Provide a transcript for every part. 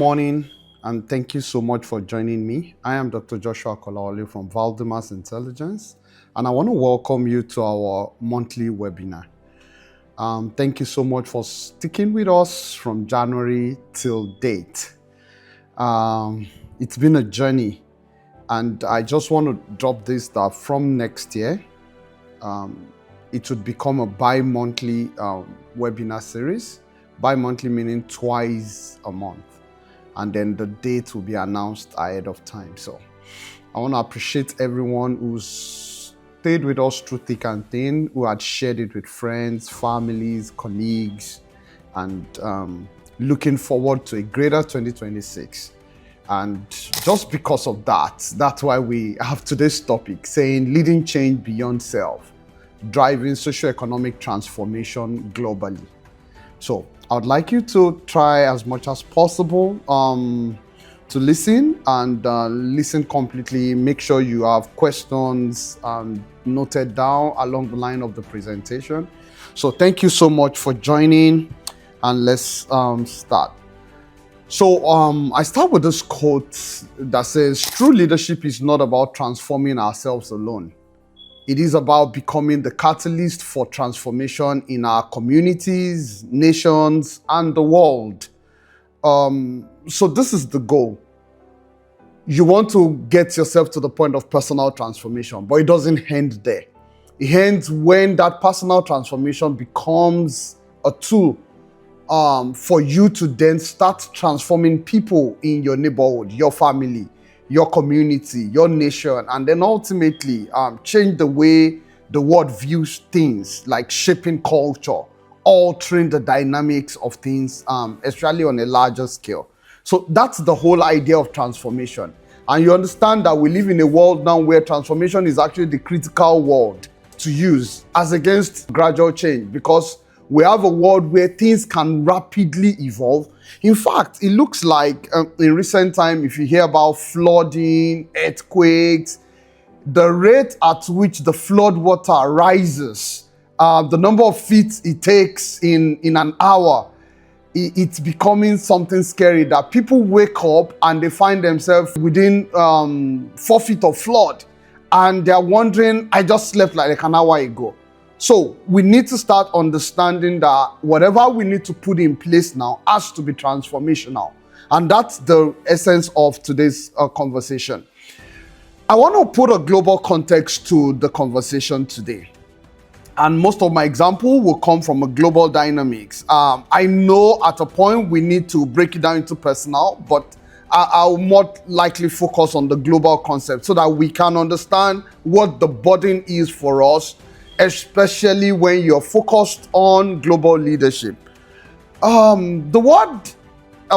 morning, and thank you so much for joining me. I am Dr. Joshua Kolawole from Valdymas Intelligence, and I want to welcome you to our monthly webinar. Thank you so much for sticking with us from January till date. It's been a journey, and I just want to drop this that from next year, it would become a bi-monthly webinar series. Bi-monthly meaning twice a month. And then the date will be announced ahead of time. So I want to appreciate everyone who's stayed with us through thick and thin, who had shared it with friends, families, colleagues, and looking forward to a greater 2026. And just because of that, that's why we have today's topic saying leading change beyond self, driving socioeconomic transformation globally. So I would like you to try as much as possible to listen and listen completely. Make sure you have questions noted down along the line of the presentation. So thank you so much for joining, and let's start. So I start with this quote that says, "True leadership is not about transforming ourselves alone. It is about becoming the catalyst for transformation in our communities, nations, and the world." So this is the goal. You want to get yourself to the point of personal transformation, but it doesn't end there. It ends when that personal transformation becomes a tool for you to then start transforming people in your neighborhood, your family, your community, your nation, and then ultimately change the way the world views things, like shaping culture, altering the dynamics of things, especially on a larger scale. So that's the whole idea of transformation. And you understand that we live in a world now where transformation is actually the critical word to use as against gradual change, because we have a world where things can rapidly evolve. In fact, it looks like in recent time, if you hear about flooding, earthquakes, the rate at which the flood water rises, the number of feet it takes in an hour, it's becoming something scary that people wake up and they find themselves within 4 feet of flood. And they're wondering, I just slept like an hour ago. So we need to start understanding that whatever we need to put in place now has to be transformational. And that's the essence of today's conversation. I want to put a global context to the conversation today. And most of my example will come from a global dynamics. I know at a point we need to break it down into personal, but I'll more likely focus on the global concept so that we can understand what the burden is for us, especially when you're focused on global leadership. The world,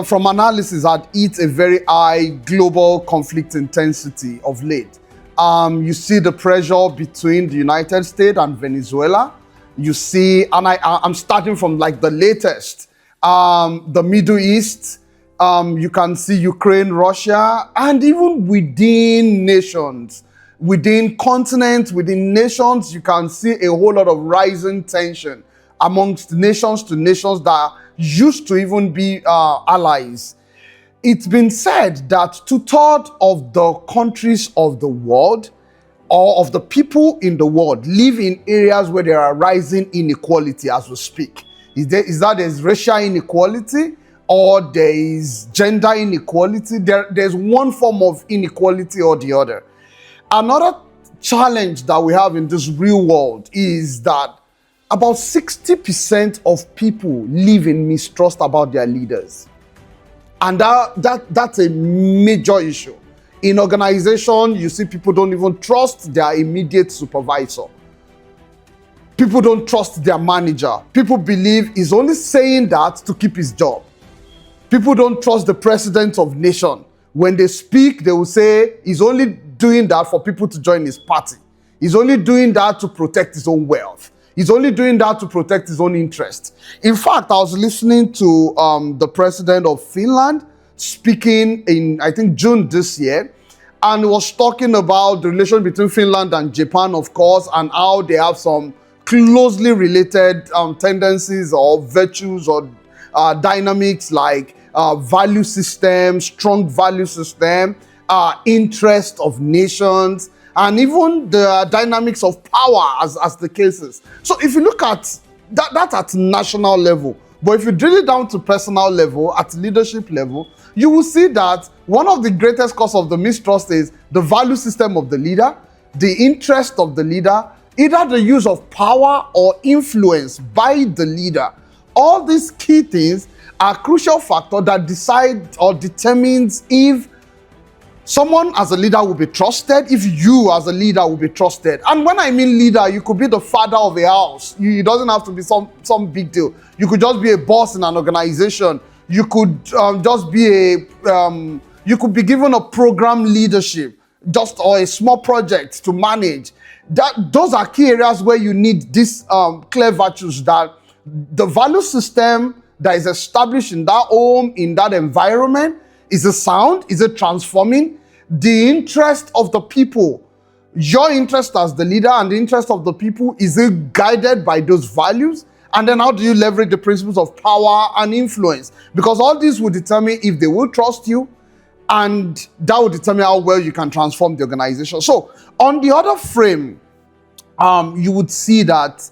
from analysis, had hit a very high global conflict intensity of late. You see the pressure between the United States and Venezuela. You see, and I'm starting from like the latest, the Middle East. You can see Ukraine, Russia, and even within nations. Within continents, within nations, you can see a whole lot of rising tension amongst nations to nations that used to even be allies. It's been said that 2/3 of the countries of the world, or of the people in the world, live in areas where there are rising inequality as we speak. Is that there's racial inequality, or there is gender inequality? There's one form of inequality or the other. Another challenge that we have in this real world is that about 60% of people live in mistrust about their leaders. And that's a major issue. In organization, you see people don't even trust their immediate supervisor. People don't trust their manager. People believe he's only saying that to keep his job. People don't trust the president of nation. When they speak, they will say he's only doing that for people to join his party. He's only doing that to protect his own wealth. He's only doing that to protect his own interests. In fact, I was listening to the president of Finland speaking in, I think, June this year, and was talking about the relation between Finland and Japan, of course, and how they have some closely related tendencies or virtues or dynamics like value system, strong value system, interest of nations, and even the dynamics of power as the cases. So if you look at that at national level, but if you drill it down to personal level, at leadership level, you will see that one of the greatest causes of the mistrust is the value system of the leader, the interest of the leader, either the use of power or influence by the leader. All these key things are crucial factors that decide or determines if someone as a leader will be trusted, if you as a leader will be trusted. And when I mean leader, you could be the father of a house. It doesn't have to be some big deal. You could just be a boss in an organization. You could just be you could be given a program leadership, or a small project to manage. Those are key areas where you need these clear virtues, that the value system that is established in that home, in that environment, is it sound? Is it transforming? The interest of the people, your interest as the leader and the interest of the people, is it guided by those values? And then how do you leverage the principles of power and influence? Because all these will determine if they will trust you, and that will determine how well you can transform the organization. So on the other frame, you would see that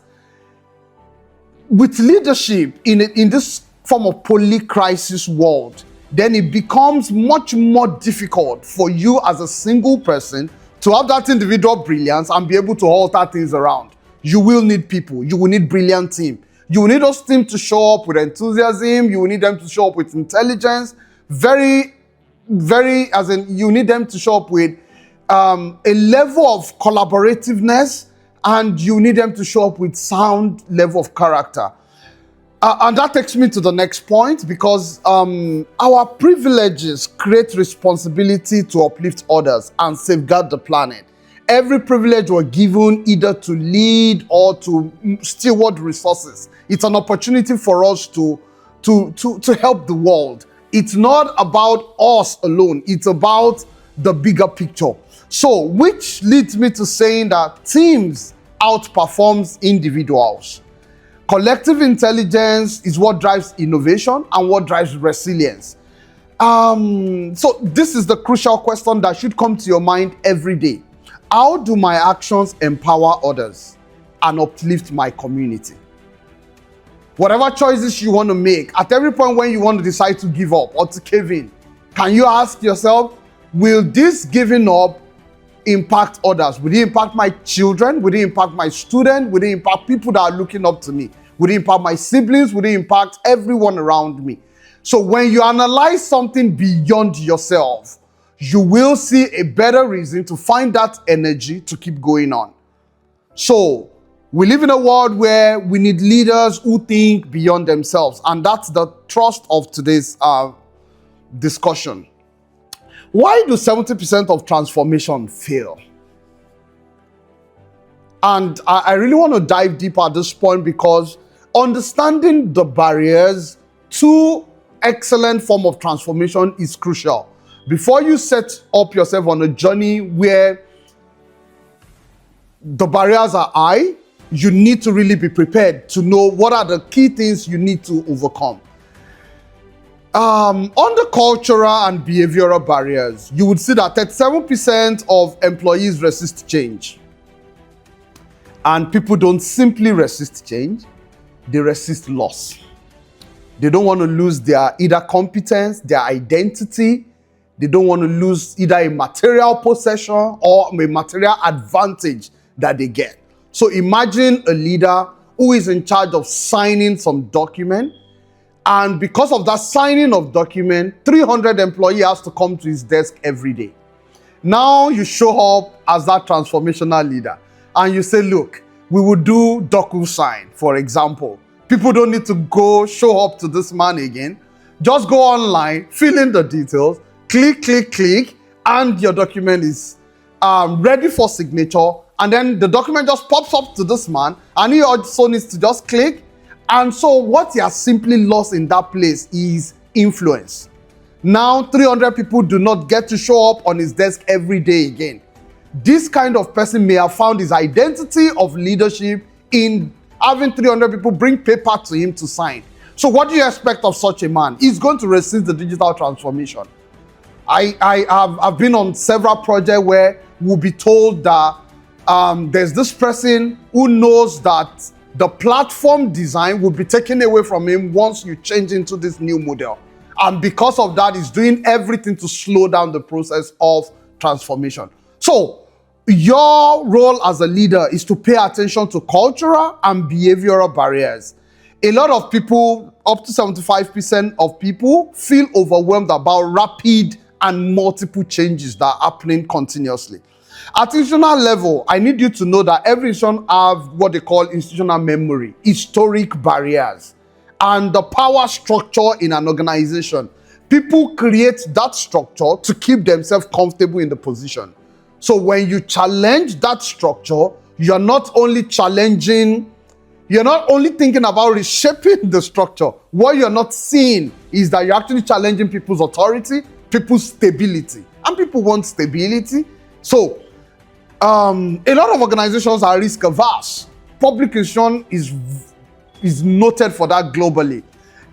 with leadership in this form of polycrisis world, then it becomes much more difficult for you as a single person to have that individual brilliance and be able to alter things around. You will need people. You will need brilliant team. You will need those teams to show up with enthusiasm. You will need them to show up with intelligence. You need them to show up with a level of collaborativeness, and you need them to show up with sound level of character. And that takes me to the next point, because our privileges create responsibility to uplift others and safeguard the planet. Every privilege we're given either to lead or to steward resources. It's an opportunity for us to help the world. It's not about us alone. It's about the bigger picture. So, which leads me to saying that teams outperforms individuals. Collective intelligence is what drives innovation and what drives resilience. So this is the crucial question that should come to your mind every day. How do my actions empower others and uplift my community? Whatever choices you want to make, at every point when you want to decide to give up or to cave in, can you ask yourself, will this giving up impact others? Will it impact my children? Will it impact my students? Will it impact people that are looking up to me? Will it impact my siblings? Will it impact everyone around me? So when you analyze something beyond yourself, you will see a better reason to find that energy to keep going on. So we live in a world where we need leaders who think beyond themselves, and that's the thrust of today's discussion. Why do 70% of transformation fail? And I really want to dive deeper at this point, because understanding the barriers to excellent form of transformation is crucial. Before you set up yourself on a journey where the barriers are high, you need to really be prepared to know what are the key things you need to overcome. On the cultural and behavioral barriers, you would see that 37% of employees resist change. And people don't simply resist change, they resist loss. They don't want to lose their either competence, their identity. They don't want to lose either a material possession or a material advantage that they get. So imagine a leader who is in charge of signing some document, and because of that signing of document, 300 employees has to come to his desk every day. Now you show up as that transformational leader and you say, look, we will do DocuSign, for example. People don't need to go show up to this man again. Just go online, fill in the details, click, and your document is ready for signature. And then the document just pops up to this man, and he also needs to just click. And so what he has simply lost in that place is influence. Now 300 people do not get to show up on his desk every day again. This kind of person may have found his identity of leadership in having 300 people bring paper to him to sign. So what do you expect of such a man? He's going to resist the digital transformation. I've been on several projects where we'll be told that there's this person who knows that the platform design will be taken away from him once you change into this new model. And because of that, he's doing everything to slow down the process of transformation. So your role as a leader is to pay attention to cultural and behavioral barriers. A lot of people, up to 75% of people, feel overwhelmed about rapid and multiple changes that are happening continuously. At institutional level, I need you to know that every institution have what they call institutional memory, historic barriers, and the power structure in an organization. People create that structure to keep themselves comfortable in the position. So when you challenge that structure, you're not only thinking about reshaping the structure. What you're not seeing is that you're actually challenging people's authority, people's stability. And people want stability. So a lot of organizations are risk averse. Public institution is noted for that globally.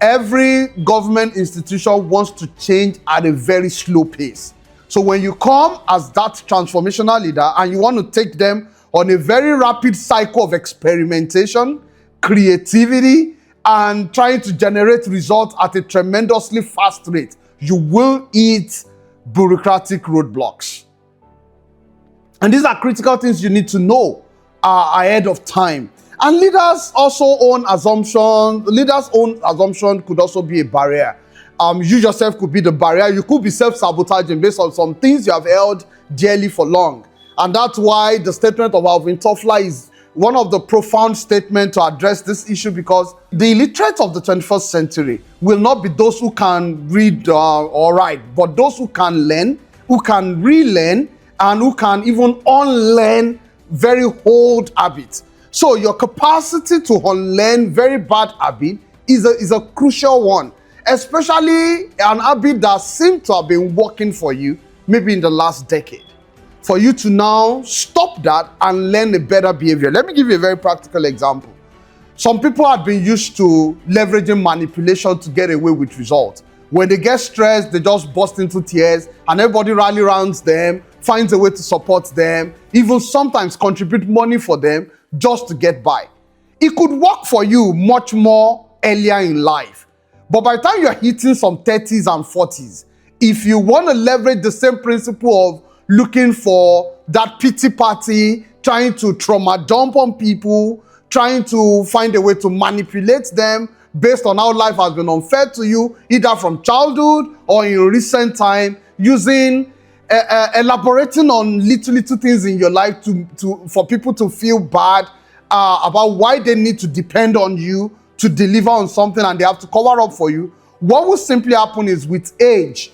Every government institution wants to change at a very slow pace. So when you come as that transformational leader and you want to take them on a very rapid cycle of experimentation, creativity, and trying to generate results at a tremendously fast rate, you will hit bureaucratic roadblocks. And these are critical things you need to know ahead of time. And leaders' own assumption could also be a barrier. You yourself could be the barrier. You could be self-sabotaging based on some things you have held dearly for long. And that's why the statement of Alvin Toffler is one of the profound statements to address this issue, because the illiterate of the 21st century will not be those who can read or write, but those who can learn, who can relearn, and who can even unlearn very old habits. So your capacity to unlearn very bad habit is a crucial one, especially an habit that seems to have been working for you maybe in the last decade. For you to now stop that and learn a better behavior. Let me give you a very practical example. Some people have been used to leveraging manipulation to get away with results. When they get stressed, they just burst into tears and everybody rally around them, finds a way to support them, even sometimes contribute money for them just to get by. It could work for you much more earlier in life. But by the time you're hitting some 30s and 40s, if you want to leverage the same principle of looking for that pity party, trying to trauma dump on people, trying to find a way to manipulate them based on how life has been unfair to you, either from childhood or in recent time, using elaborating on little things in your life for people to feel bad about why they need to depend on you to deliver on something and they have to cover up for you. What will simply happen is, with age,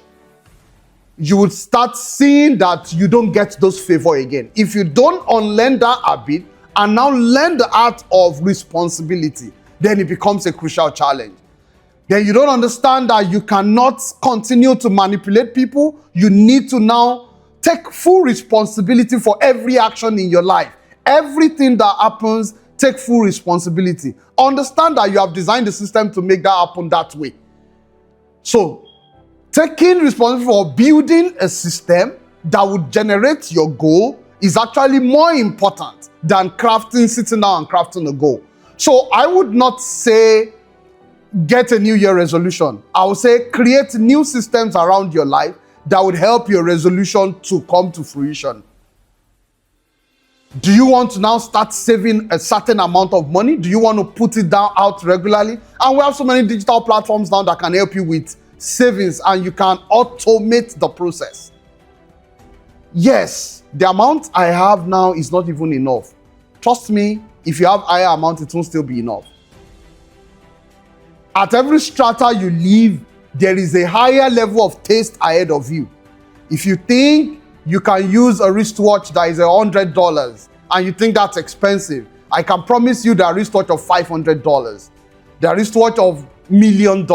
you would start seeing that you don't get those favor again. If you don't unlearn that habit and now learn the art of responsibility, then it becomes a crucial challenge. Then you don't understand that you cannot continue to manipulate people. You need to now take full responsibility for every action in your life. Everything that happens, take full responsibility. Understand that you have designed the system to make that happen that way. So, taking responsibility for building a system that would generate your goal is actually more important than sitting down and crafting a goal. So I would not say get a New Year resolution. I would say create new systems around your life that would help your resolution to come to fruition. Do you want to now start saving a certain amount of money? Do you want to put it down out regularly? And we have so many digital platforms now that can help you with savings, and you can automate the process. Yes, the amount I have now is not even enough. Trust me, if you have higher amount, it won't still be enough. At every strata you live, there is a higher level of taste ahead of you. If you think you can use a wristwatch that is $100 and you think that's expensive, I can promise you the wristwatch of $500, the wristwatch of $1 million.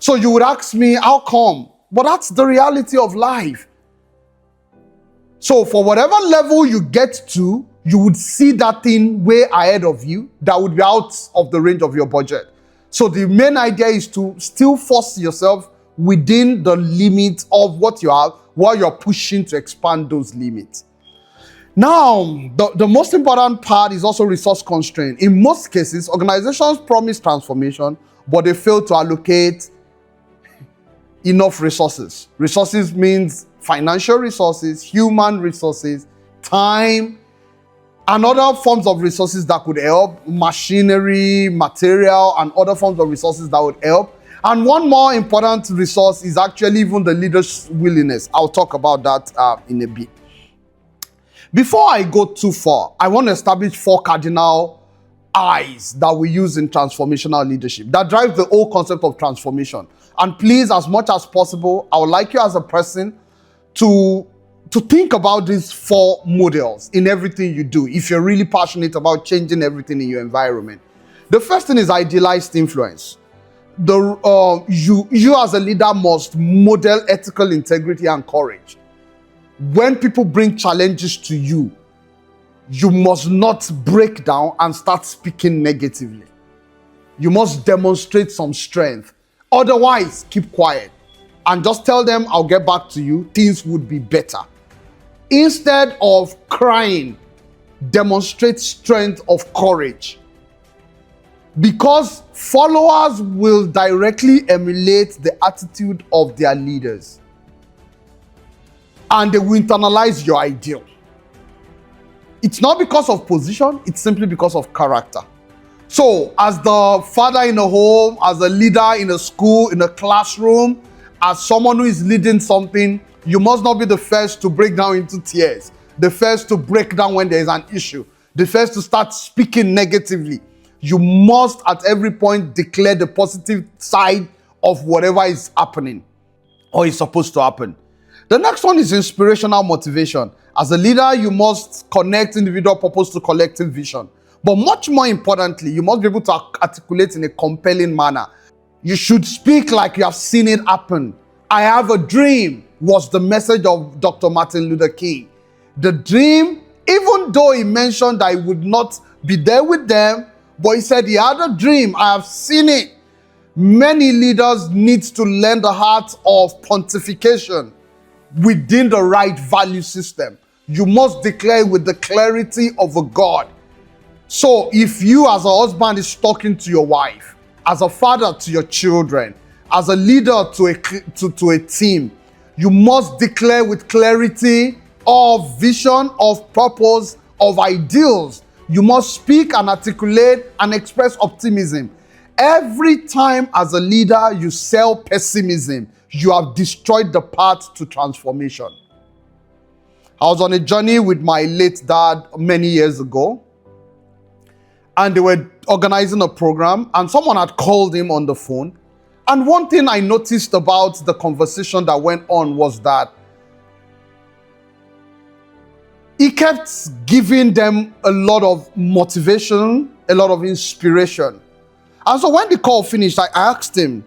So you would ask me, how come? But that's the reality of life. So for whatever level you get to, you would see that thing way ahead of you that would be out of the range of your budget. So the main idea is to still force yourself within the limits of what you have while you're pushing to expand those limits. Now, the most important part is also resource constraint. In most cases, organizations promise transformation, but they fail to allocate enough resources. Resources means financial resources, human resources, time, and other forms of resources that could help, machinery, material, and other forms of resources that would help. And one more important resource is actually even the leader's willingness. I'll talk about that in a bit. Before I go too far, I want to establish 4 cardinal I's that we use in transformational leadership that drive the whole concept of transformation. And please, as much as possible, I would like you as a person to think about these 4 models in everything you do if you're really passionate about changing everything in your environment. The first thing is idealized influence. You as a leader must model ethical integrity and courage. When people bring challenges to you, you must not break down and start speaking negatively. You must demonstrate some strength. Otherwise, keep quiet and just tell them, I'll get back to you. Things would be better. Instead of crying, demonstrate strength of courage. Because followers will directly emulate the attitude of their leaders. And they will internalize your ideal. It's not because of position, it's simply because of character. So, as the father in a home, as a leader in a school, in a classroom, as someone who is leading something, you must not be the first to break down into tears, the first to break down when there is an issue, the first to start speaking negatively. You must at every point declare the positive side of whatever is happening or is supposed to happen. The next one is inspirational motivation. As a leader, you must connect individual purpose to collective vision. But much more importantly, you must be able to articulate in a compelling manner. You should speak like you have seen it happen. I have a dream was the message of Dr. Martin Luther King. The dream, even though he mentioned that he would not be there with them, but he said he had a dream. I have seen it. Many leaders need to learn the art of pontification within the right value system. You must declare with the clarity of a God. So if you as a husband is talking to your wife, as a father to your children, as a leader to a team, you must declare with clarity of vision, of purpose, of ideals. You must speak and articulate and express optimism. Every time as a leader you sell pessimism, you have destroyed the path to transformation. I was on a journey with my late dad many years ago, and they were organizing a program, and someone had called him on the phone. And one thing I noticed about the conversation that went on was that he kept giving them a lot of motivation, a lot of inspiration. And so when the call finished, I asked him,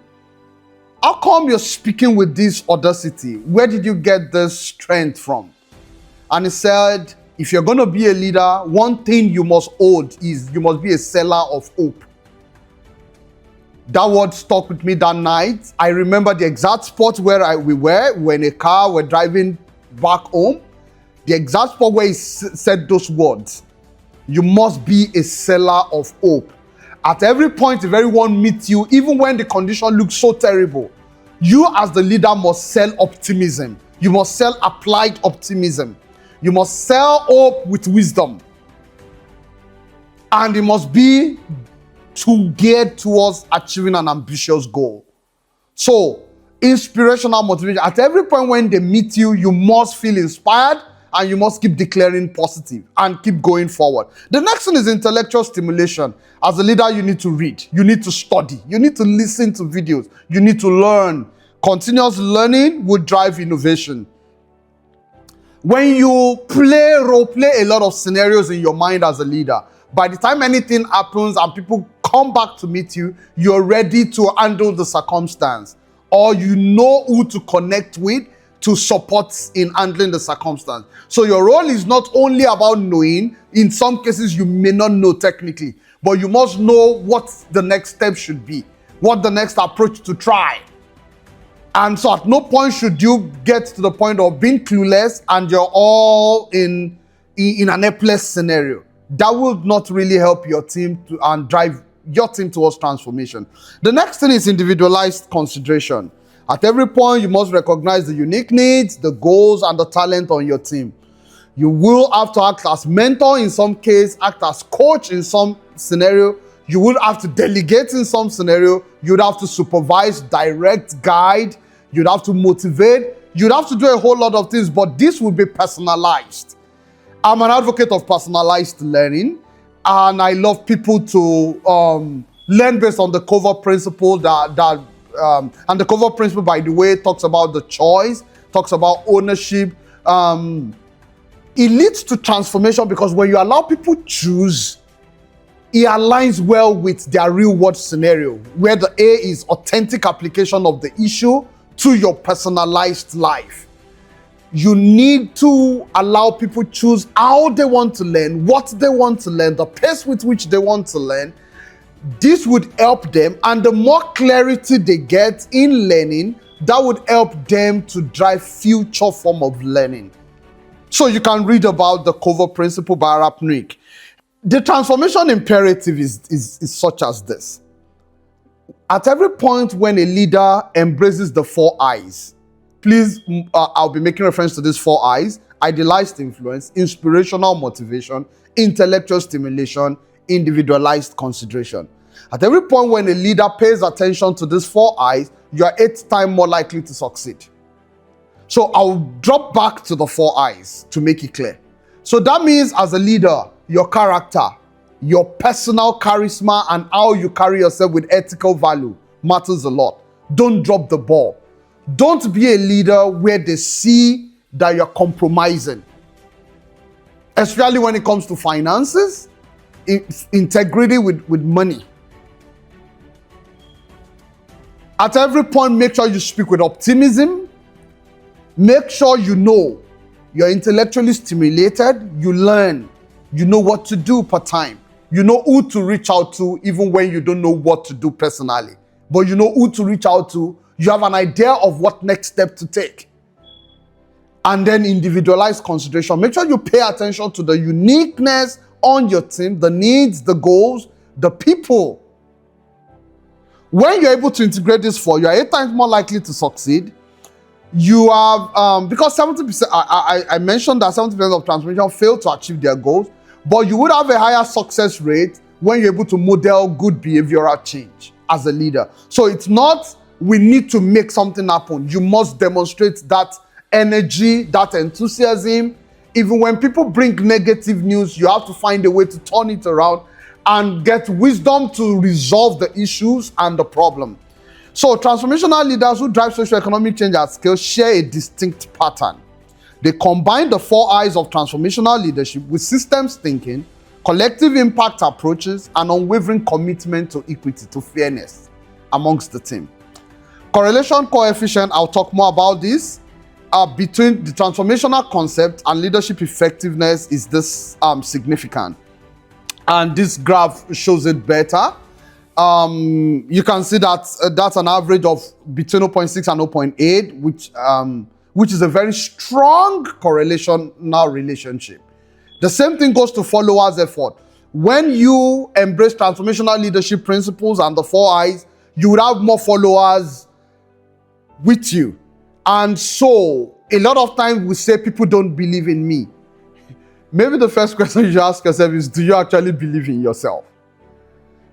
how come you're speaking with this audacity? Where did you get this strength from? And he said, if you're going to be a leader, one thing you must hold is you must be a seller of hope. That word stuck with me that night. I remember the exact spot where we were in a car, we're driving back home. The exact spot where he said those words. You must be a seller of hope. At every point, if everyone meets you, even when the condition looks so terrible, you as the leader must sell optimism. You must sell applied optimism. You must sell hope with wisdom. And it must be geared towards achieving an ambitious goal. So, inspirational motivation. At every point when they meet you, you must feel inspired and you must keep declaring positive and keep going forward. The next one is intellectual stimulation. As a leader, you need to read, you need to study, you need to listen to videos, you need to learn. Continuous learning will drive innovation. When you role play a lot of scenarios in your mind as a leader, by the time anything happens and people come back to meet you, you're ready to handle the circumstance, or you know who to connect with to support in handling the circumstance. So your role is not only about knowing. In some cases, you may not know technically, but you must know what the next step should be. what the next approach to try. And so at no point should you get to the point of being clueless and you're all in an helpless scenario. That will not really help your team and drive your team towards transformation. The next thing is individualized consideration. At every point, you must recognize the unique needs, the goals, and the talent on your team. You will have to act as mentor in some case, act as coach in some scenario. You will have to delegate in some scenario. You'd have to supervise, direct, guide. You'd have to motivate. You'd have to do a whole lot of things, but this will be personalized. I'm an advocate of personalized learning, and I love people to learn based on the covert principle and the covert principle, by the way, talks about the choice, talks about ownership. It leads to transformation because when you allow people choose, it aligns well with their real world scenario, where the A is authentic application of the issue to your personalized life. You need to allow people choose how they want to learn, what they want to learn, the pace with which they want to learn. This would help them, and the more clarity they get in learning, that would help them to drive future form of learning. So you can read about the covert principle by Rapnick. The transformation imperative is such as this. At every point when a leader embraces the 4 I's, please, I'll be making reference to these 4 I's: idealized influence, inspirational motivation, intellectual stimulation, individualized consideration. At every point when a leader pays attention to these 4 I's, you are 8 times more likely to succeed. So I'll drop back to the 4 I's to make it clear. So that means as a leader, your character, your personal charisma, and how you carry yourself with ethical value matters a lot. Don't drop the ball. Don't be a leader where they see that you're compromising, especially when it comes to finances, integrity with money. At every point, make sure you speak with optimism. Make sure you know you're intellectually stimulated, you learn, you know what to do per time. You know who to reach out to even when you don't know what to do personally. But you know who to reach out to. You have an idea of what next step to take. And then individualized consideration. Make sure you pay attention to the uniqueness on your team, the needs, the goals, the people. When you're able to integrate this 4, you are 8 times more likely to succeed. You have, because 70%, I mentioned that 70% of transformation fail to achieve their goals, but you would have a higher success rate when you're able to model good behavioral change as a leader. So it's not, we need to make something happen. You must demonstrate that energy, that enthusiasm. Even when people bring negative news, you have to find a way to turn it around and get wisdom to resolve the issues and the problem. So transformational leaders who drive socioeconomic change at scale share a distinct pattern. They combine the 4 I's of transformational leadership with systems thinking, collective impact approaches, and unwavering commitment to equity, to fairness amongst the team. Correlation coefficient, I'll talk more about this, between the transformational concept and leadership effectiveness is this significant. And this graph shows it better. You can see that that's an average of between 0.6 and 0.8, which is a very strong correlational relationship. The same thing goes to followers' effort. When you embrace transformational leadership principles and the 4 I's, you would have more followers with you. And so, a lot of times we say people don't believe in me. Maybe the first question you should ask yourself is, do you actually believe in yourself?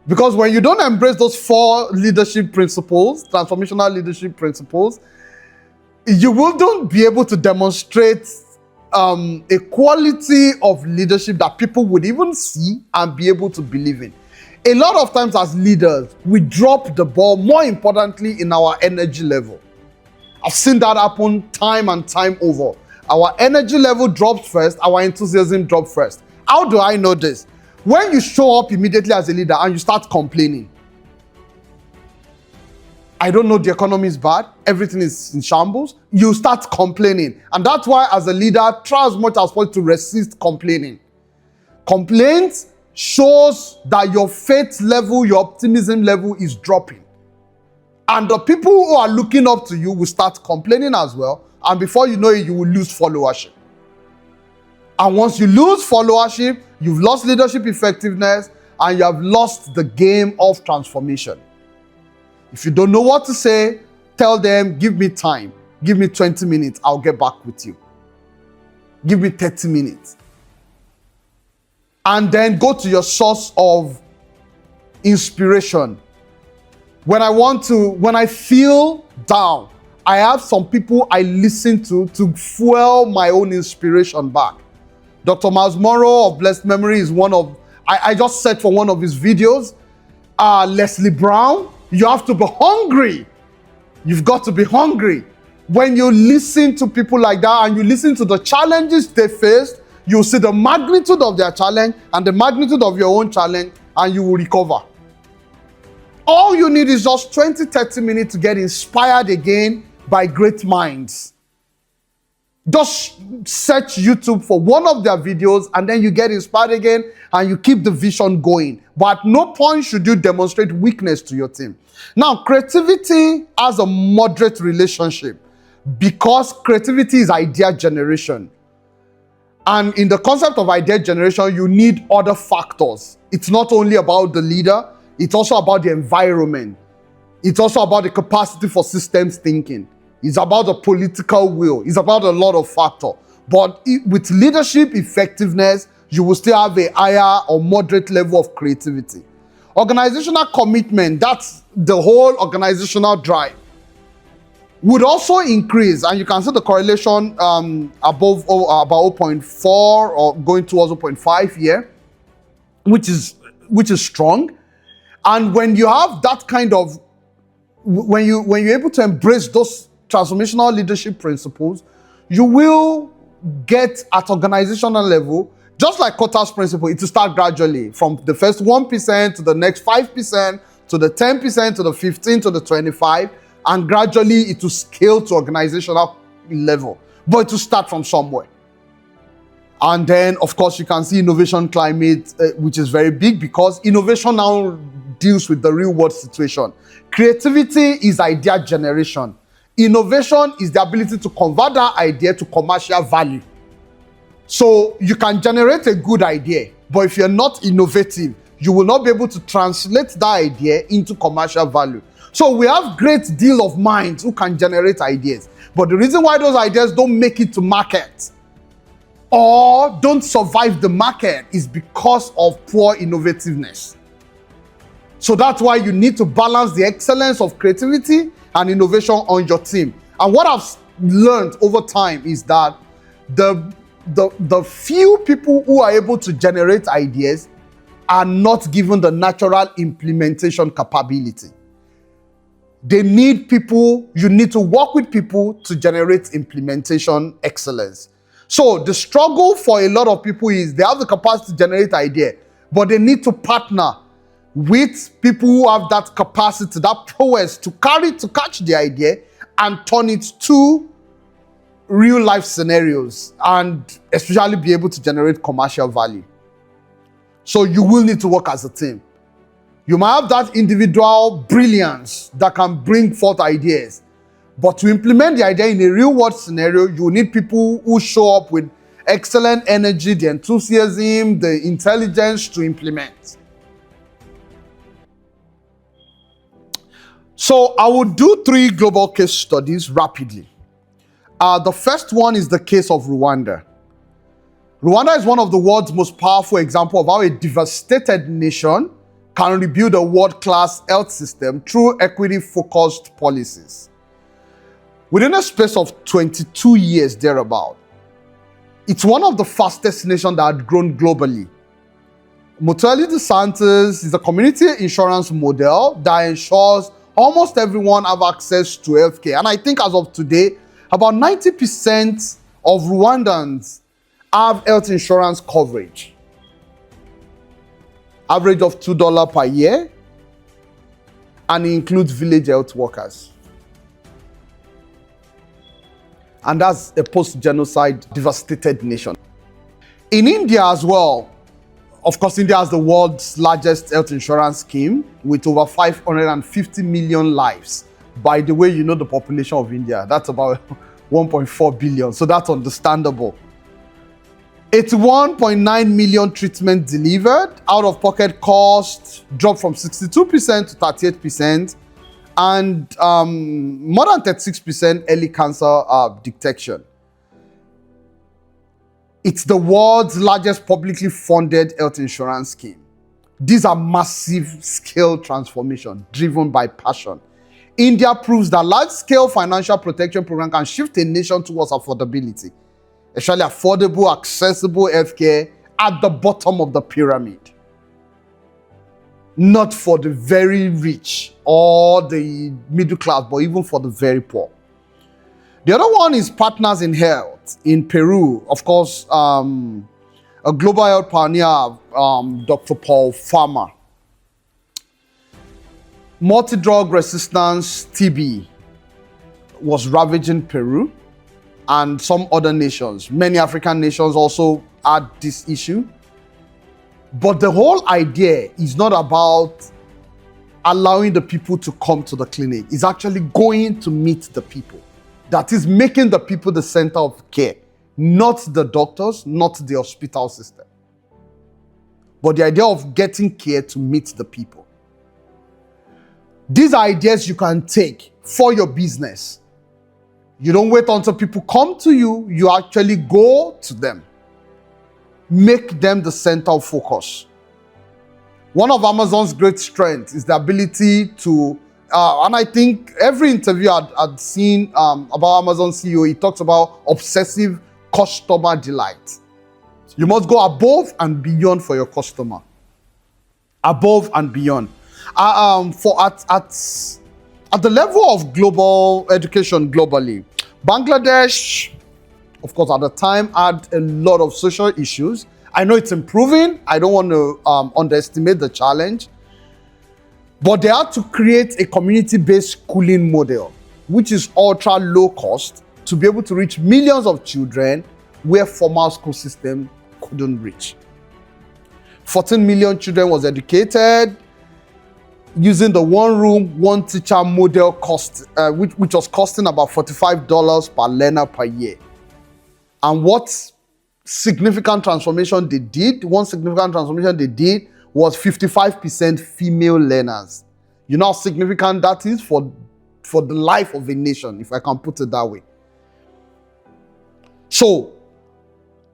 Because when you don't embrace those 4 leadership principles, transformational leadership principles, you wouldn't be able to demonstrate a quality of leadership that people would even see and be able to believe in. A lot of times as leaders, we drop the ball, more importantly, in our energy level. I've seen that happen time and time over. Our energy level drops first, our enthusiasm drops first. How do I know this? When you show up immediately as a leader and you start complaining, I don't know, the economy is bad, everything is in shambles, you start complaining. And that's why as a leader, try as much as possible to resist complaining. Complaints shows that your faith level, your optimism level is dropping. And the people who are looking up to you will start complaining as well. And before you know it, you will lose followership. And once you lose followership, you've lost leadership effectiveness and you have lost the game of transformation. If you don't know what to say, tell them, give me time. Give me 20 minutes. I'll get back with you. Give me 30 minutes. And then go to your source of inspiration. When I feel down, I have some people I listen to fuel my own inspiration back. Dr. Miles Monroe of blessed memory is one of, I just said for one of his videos, Leslie Brown, you have to be hungry. You've got to be hungry. When you listen to people like that and you listen to the challenges they faced, you'll see the magnitude of their challenge and the magnitude of your own challenge, and you will recover. All you need is just 20, 30 minutes to get inspired again by great minds. Just search YouTube for one of their videos and then you get inspired again and you keep the vision going. But at no point should you demonstrate weakness to your team. Now, creativity has a moderate relationship because creativity is idea generation. And in the concept of idea generation, you need other factors. It's not only about the leader, it's also about the environment. It's also about the capacity for systems thinking. It's about the political will. It's about a lot of factors. But with leadership effectiveness, you will still have a higher or moderate level of creativity. Organizational commitment, that's the whole organizational drive, would also increase. And you can see the correlation above about 0.4 or going towards 0.5 here, which is strong. And when you have that kind of, when you're able to embrace those transformational leadership principles, you will get at organizational level, just like Kota's principle, it will start gradually from the first 1% to the next 5%, to the 10%, to the 15%, to the 25%, and gradually it will scale to organizational level. But it will start from somewhere. And then, of course, you can see innovation climate, which is very big because innovation now deals with the real world situation. Creativity is idea generation. Innovation is the ability to convert that idea to commercial value. So you can generate a good idea, but if you're not innovative, you will not be able to translate that idea into commercial value. So we have great deal of minds who can generate ideas, but the reason why those ideas don't make it to market or don't survive the market is because of poor innovativeness. So that's why you need to balance the excellence of creativity and innovation on your team. And what I've learned over time is that the few people who are able to generate ideas are not given the natural implementation capability. They need people, you need to work with people to generate implementation excellence. So the struggle for a lot of people is they have the capacity to generate idea, but they need to partner with people who have that capacity, that prowess to catch the idea and turn it to real life scenarios and especially be able to generate commercial value. So you will need to work as a team. You might have that individual brilliance that can bring forth ideas, but to implement the idea in a real world scenario, you need people who show up with excellent energy, the enthusiasm, the intelligence to implement. So I will do 3 global case studies rapidly. The first one is the case of Rwanda. Rwanda is one of the world's most powerful examples of how a devastated nation can rebuild a world-class health system through equity-focused policies. Within a space of 22 years thereabout, it's one of the fastest nations that had grown globally. Mutuality DeSantis is a community insurance model that ensures almost everyone have access to healthcare. And I think as of today, about 90% of Rwandans have health insurance coverage. Average of $2 per year, and it includes village health workers. And that's a post-genocide devastated nation. In India as well, of course, India has the world's largest health insurance scheme with over 550 million lives By the way, you know the population of India, that's about 1.4 billion, so that's understandable. 81.9 million treatments delivered, out-of-pocket costs dropped from 62% to 38%, and more than 36% early cancer detection. It's the world's largest publicly funded health insurance scheme. These are massive scale transformation driven by passion. India proves that large-scale financial protection program can shift a nation towards affordability, especially affordable, accessible healthcare at the bottom of the pyramid. Not for the very rich or the middle class, but even for the very poor. The other one is Partners in Health in Peru. Of course, a global health pioneer, Dr. Paul Farmer. Multi-drug resistance TB was ravaging Peru and some other nations. Many African nations also had this issue. But the whole idea is not about allowing the people to come to the clinic. It's actually going to meet the people. That is making the people the center of care, not the doctors, not the hospital system. But the idea of getting care to meet the people. These are ideas you can take for your business. You don't wait until people come to you, you actually go to them. Make them the center of focus. One of Amazon's great strengths is the ability to, and I think every interview I'd seen about Amazon CEO, he talks about obsessive customer delight. You must go above and beyond for your customer. Above and beyond. At the level of global education globally, Bangladesh, of course, at the time had a lot of social issues. I know it's improving. I don't want to underestimate the challenge. But they had to create a community-based schooling model, which is ultra low cost, to be able to reach millions of children where formal school system couldn't reach. 14 million children was educated using the one room, one teacher model cost, which was costing about $45 per learner per year. And what significant transformation they did, one significant transformation they did was 55% female learners. You know how significant that is for the life of a nation, if I can put it that way. So,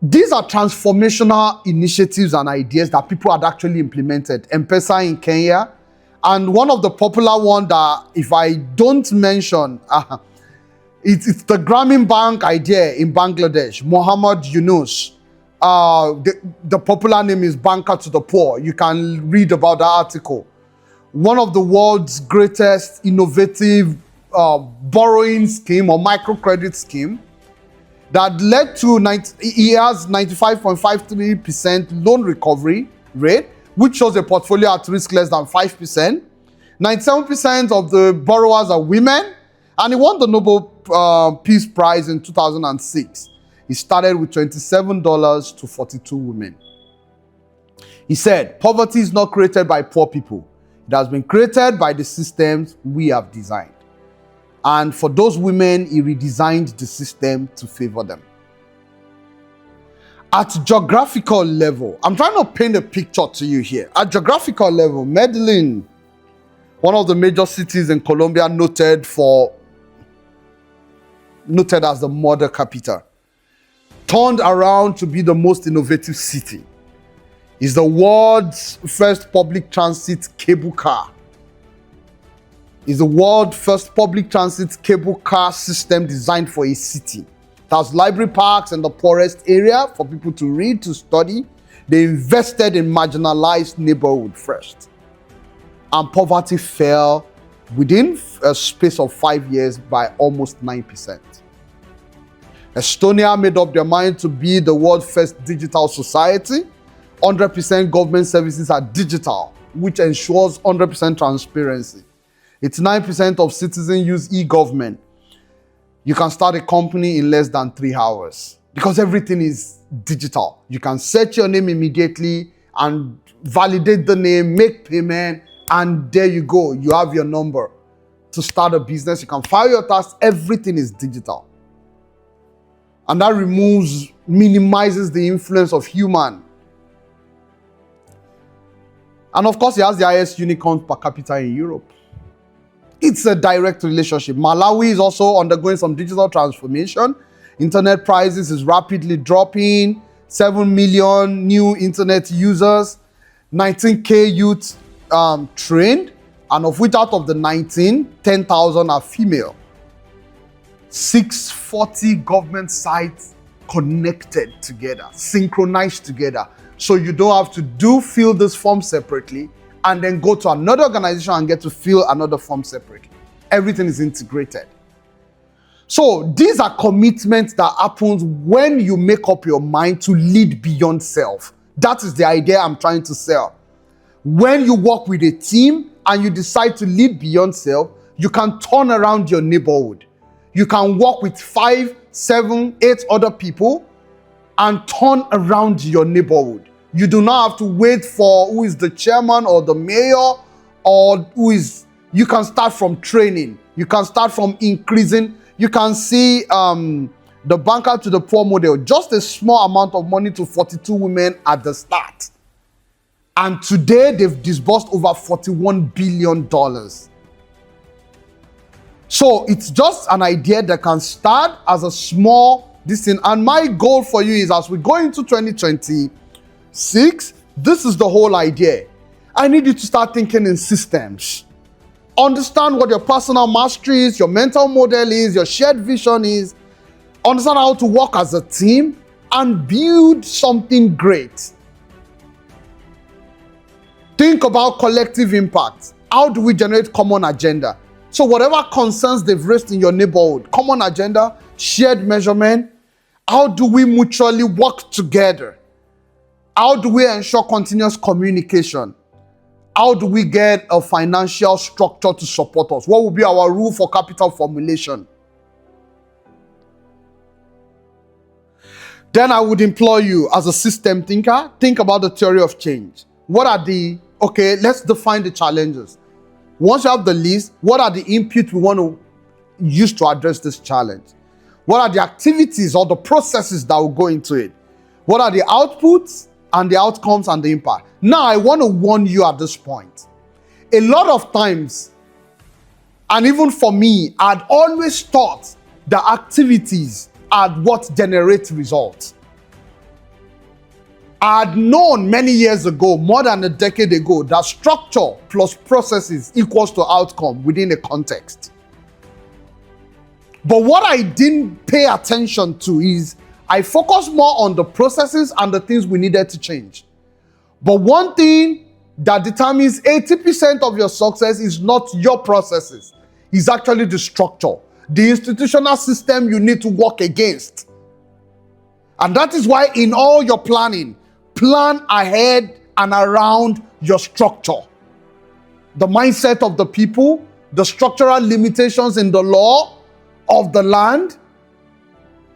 these are transformational initiatives and ideas that people had actually implemented. M-Pesa in Kenya, and one of the popular ones that, if I don't mention, it's the Grameen Bank idea in Bangladesh. Muhammad Yunus. The popular name is Banker to the Poor. You can read about that article. One of the world's greatest innovative borrowing scheme or microcredit scheme that led to he has 95.53% loan recovery rate, which shows a portfolio at risk less than 5%. 97% of the borrowers are women, and he won the Nobel Peace Prize in 2006. He started with $27 to 42 women. He said, poverty is not created by poor people. It has been created by the systems we have designed. And for those women, he redesigned the system to favor them. At geographical level, I'm trying to paint a picture to you here. At geographical level, Medellin, one of the major cities in Colombia, noted as the model capital, turned around to be the most innovative city. It's the world's first public transit cable car. It's the world's first public transit cable car system designed for a city. It has library parks in the poorest area for people to read, to study. They invested in marginalized neighborhood first. And poverty fell within a space of 5 years by almost 9%. Estonia made up their mind to be the world's first digital society. 100% government services are digital, which ensures 100% transparency. 89% of citizens use e-government. You can start a company in less than 3 hours because everything is digital. You can search your name immediately and validate the name, make payment, and there you go. You have your number. to start a business. You can file your tax. Everything is digital. And that minimizes the influence of human. And of course, it has the highest unicorn per capita in Europe. It's a direct relationship. Malawi is also undergoing some digital transformation. Internet prices is rapidly dropping. 7 million new internet users. 19K youth trained. And of which out of the 19, 10,000 are female. 640 government sites connected together, synchronized together. So you don't have to fill this form separately and then go to another organization and get to fill another form separately. Everything is integrated. So these are commitments that happens when you make up your mind to lead beyond self. That is the idea I'm trying to sell. When you work with a team and you decide to lead beyond self, you can turn around your neighborhood. You can work with 5, 7, 8 other people and turn around your neighborhood. You do not have to wait for who is the chairman or the mayor or who is. You can start from training. You can start from increasing. You can see the banker to the poor model, just a small amount of money to 42 women at the start. And today they've disbursed over $41 billion. So it's just an idea that can start as a small thing. And my goal for you is, as we go into 2026, this is the whole idea. I need you to start thinking in systems. Understand what your personal mastery is, your mental model is, your shared vision is. Understand how to work as a team and build something great. Think about collective impact. How do we generate common agenda? So whatever concerns they've raised in your neighborhood, common agenda, shared measurement, how do we mutually work together? How do we ensure continuous communication? How do we get a financial structure to support us? What will be our rule for capital formulation? Then I would implore you, as a system thinker, think about the theory of change. Let's define the challenges. Once you have the list, what are the inputs we want to use to address this challenge? What are the activities or the processes that will go into it? What are the outputs and the outcomes and the impact? Now, I want to warn you at this point. A lot of times, and even for me, I'd always thought the activities are what generate results. I had known many years ago, more than a decade ago, that structure plus processes equals to outcome within a context. But what I didn't pay attention to is I focused more on the processes and the things we needed to change. But one thing that determines 80% of your success is not your processes. It's actually the structure, the institutional system you need to work against. And that is why in all your planning, plan ahead and around your structure. The mindset of the people, the structural limitations in the law of the land,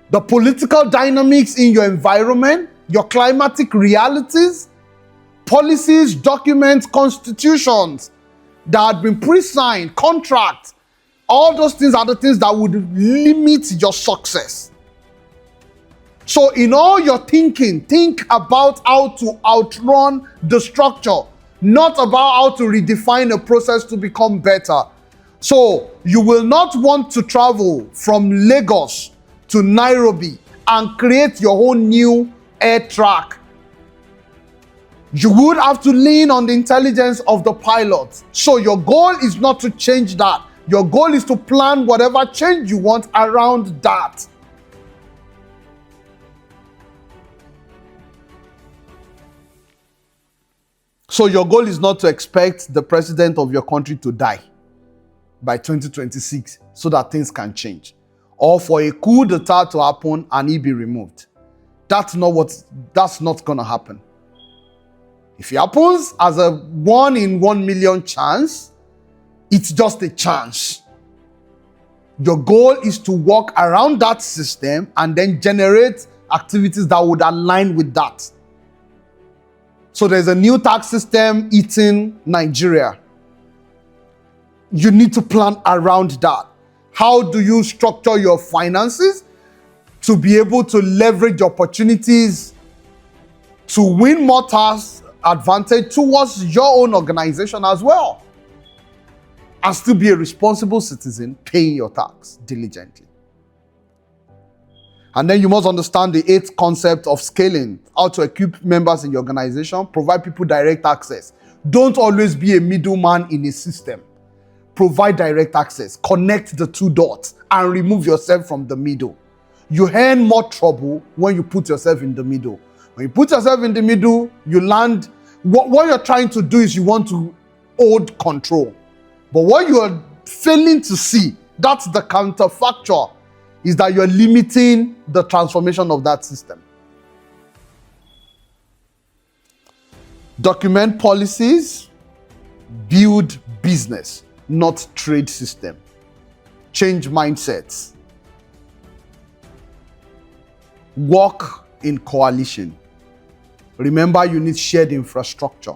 the political dynamics in your environment, your climatic realities, policies, documents, constitutions that had been pre-signed, contracts. All those things are the things that would limit your success. So in all your thinking, think about how to outrun the structure, not about how to redefine a process to become better. So you will not want to travel from Lagos to Nairobi and create your own new air track. You would have to lean on the intelligence of the pilot. So your goal is not to change that. Your goal is to plan whatever change you want around that. So your goal is not to expect the president of your country to die by 2026 so that things can change, or for a coup d'etat to happen and he be removed. That's not going to happen. If it happens as a 1 in 1 million chance, it's just a chance. Your goal is to work around that system and then generate activities that would align with that. So there's a new tax system eating Nigeria. You need to plan around that. How do you structure your finances to be able to leverage opportunities to win more task advantage towards your own organization as well, and still be a responsible citizen paying your tax diligently? And then you must understand the 8th concept of scaling, how to equip members in your organization, provide people direct access. Don't always be a middleman in a system. Provide direct access, connect the 2 dots, and remove yourself from the middle. You earn more trouble when you put yourself in the middle. When you put yourself in the middle, you land. What you're trying to do is you want to hold control. But what you're failing to see, that's the counterfactual, is that you're limiting the transformation of that system. Document policies, build business, not trade system. Change mindsets. Work in coalition. Remember, you need shared infrastructure.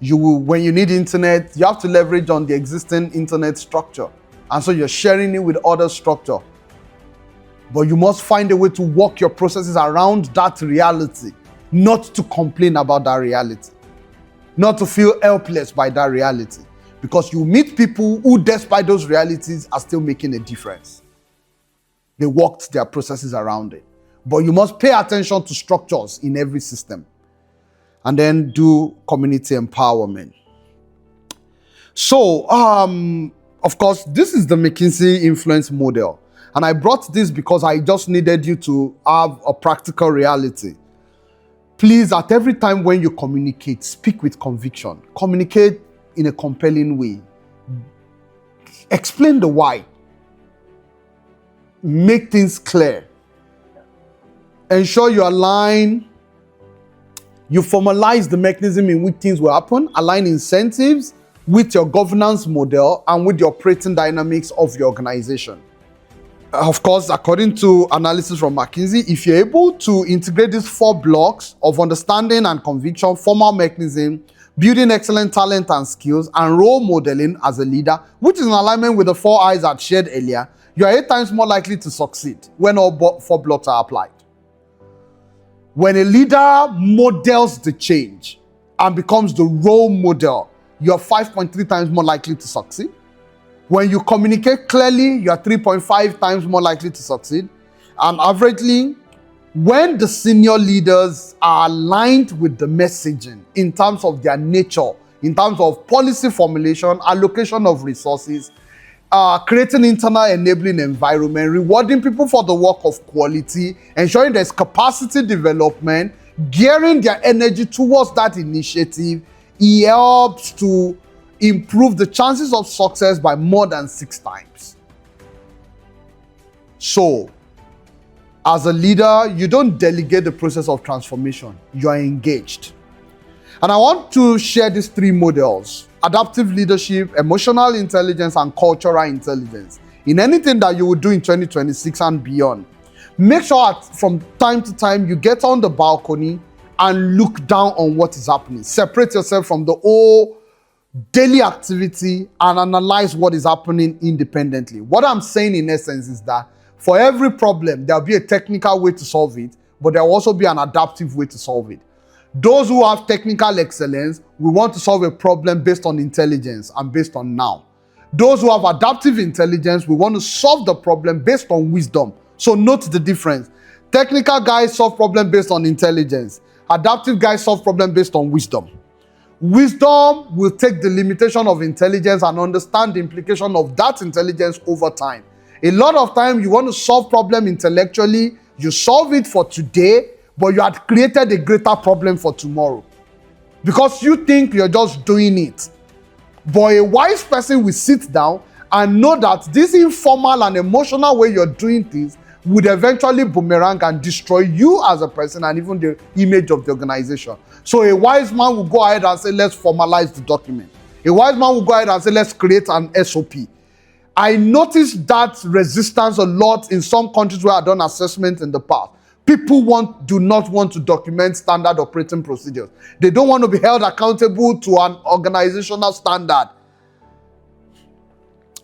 When you need internet, you have to leverage on the existing internet structure. And so you're sharing it with other structure. But you must find a way to work your processes around that reality, not to complain about that reality, not to feel helpless by that reality. Because you meet people who, despite those realities, are still making a difference. They worked their processes around it. But you must pay attention to structures in every system. And then do community empowerment. So, of course, this is the McKinsey influence model. And I brought this because I just needed you to have a practical reality. Please, at every time when you communicate, speak with conviction. Communicate in a compelling way. Explain the why. Make things clear. Ensure you align, you formalize the mechanism in which things will happen, align incentives with your governance model and with the operating dynamics of your organization. Of course, according to analysis from McKinsey, if you're able to integrate these 4 blocks of understanding and conviction, formal mechanism, building excellent talent and skills, and role modeling as a leader, which is in alignment with the 4 I's I shared earlier, you are 8 times more likely to succeed when all 4 blocks are applied. When a leader models the change and becomes the role model, you are 5.3 times more likely to succeed. When you communicate clearly, you are 3.5 times more likely to succeed. And averagely, when the senior leaders are aligned with the messaging in terms of their nature, in terms of policy formulation, allocation of resources, creating internal enabling environment, rewarding people for the work of quality, ensuring there's capacity development, gearing their energy towards that initiative, it helps to improve the chances of success by more than 6 times. So, as a leader, you don't delegate the process of transformation, you are engaged. And I want to share these 3 models: adaptive leadership, emotional intelligence, and cultural intelligence. In anything that you will do in 2026 and beyond, make sure that from time to time you get on the balcony and look down on what is happening. Separate yourself from the whole daily activity and analyze what is happening independently. What I'm saying in essence is that for every problem, there'll be a technical way to solve it, but there'll also be an adaptive way to solve it. Those who have technical excellence, we want to solve a problem based on intelligence and based on now. Those who have adaptive intelligence, we want to solve the problem based on wisdom. So note the difference. Technical guys solve problem based on intelligence. Adaptive guys solve problem based on wisdom. Wisdom will take the limitation of intelligence and understand the implication of that intelligence over time. A lot of time you want to solve problem intellectually, you solve it for today, but you had created a greater problem for tomorrow. Because you think you're just doing it. But a wise person will sit down and know that this informal and emotional way you're doing things would eventually boomerang and destroy you as a person and even the image of the organization. So a wise man will go ahead and say, let's formalize the document. A wise man will go ahead and say, let's create an SOP. I noticed that resistance a lot in some countries where I've done assessment in the past. People do not want to document standard operating procedures. They don't want to be held accountable to an organizational standard.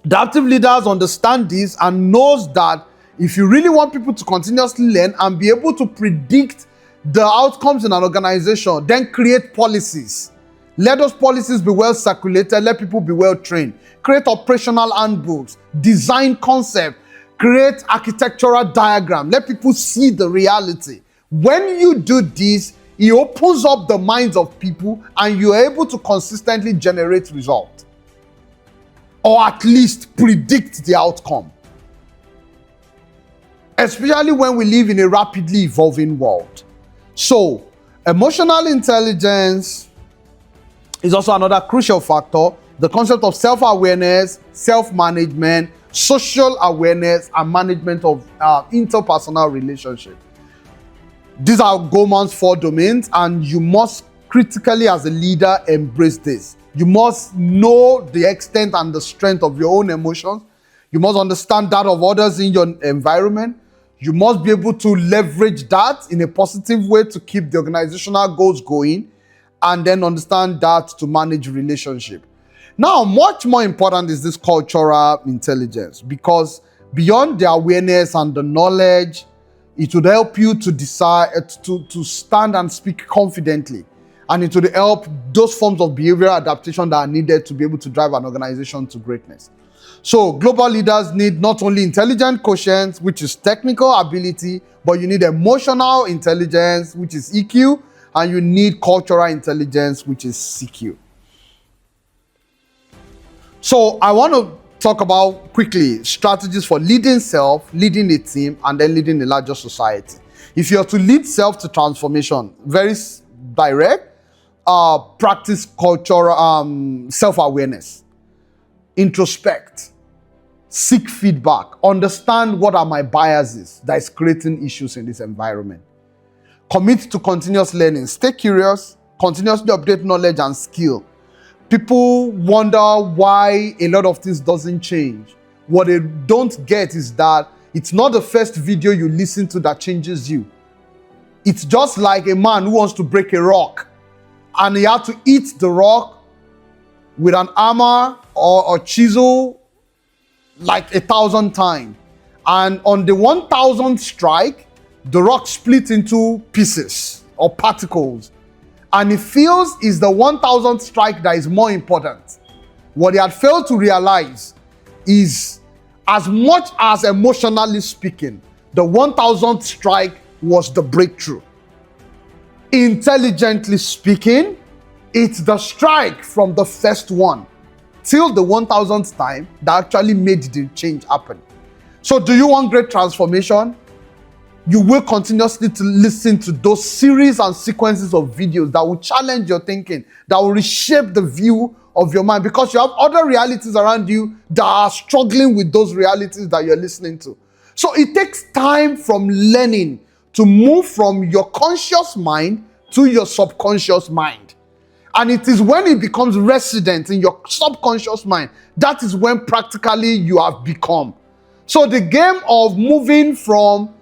Adaptive leaders understand this and knows that if you really want people to continuously learn and be able to predict the outcomes in an organization, then create policies. Let those policies be well circulated, let people be well trained. Create operational handbooks, design concept, create architectural diagram, let people see the reality. When you do this, it opens up the minds of people and you're able to consistently generate results, or at least predict the outcome. Especially when we live in a rapidly evolving world. So, emotional intelligence is also another crucial factor. The concept of self-awareness, self-management, social awareness, and management of interpersonal relationships. These are Goleman's 4 domains, and you must critically, as a leader, embrace this. You must know the extent and the strength of your own emotions. You must understand that of others in your environment. You must be able to leverage that in a positive way to keep the organizational goals going, and then understand that to manage relationship. Now, much more important is this cultural intelligence, because beyond the awareness and the knowledge, it would help you to decide to stand and speak confidently. And it would help those forms of behavioral adaptation that are needed to be able to drive an organization to greatness. So global leaders need not only intelligent quotient, which is technical ability, but you need emotional intelligence, which is EQ, and you need cultural intelligence, which is CQ. So I want to talk about quickly strategies for leading self, leading a team, and then leading a larger society. If you're to lead self to transformation, very direct, practice cultural self-awareness, introspect, seek feedback, understand what are my biases that is creating issues in this environment. Commit to continuous learning, stay curious, continuously update knowledge and skill. People wonder why a lot of things doesn't change. What they don't get is that it's not the first video you listen to that changes you. It's just like a man who wants to break a rock and he had to hit the rock with an hammer or a chisel like 1,000 times. And on the 1,000th strike, the rock split into pieces or particles. And he feels it's the 1,000th strike that is more important. What he had failed to realize is, as much as emotionally speaking, the 1,000th strike was the breakthrough. Intelligently speaking, it's the strike from the first one till the 1,000th time that actually made the change happen. So do you want great transformation? You will continuously to listen to those series and sequences of videos that will challenge your thinking, that will reshape the view of your mind, because you have other realities around you that are struggling with those realities that you're listening to. So it takes time from learning to move from your conscious mind to your subconscious mind. And it is when it becomes resident in your subconscious mind, that is when practically you have become. So the game of moving from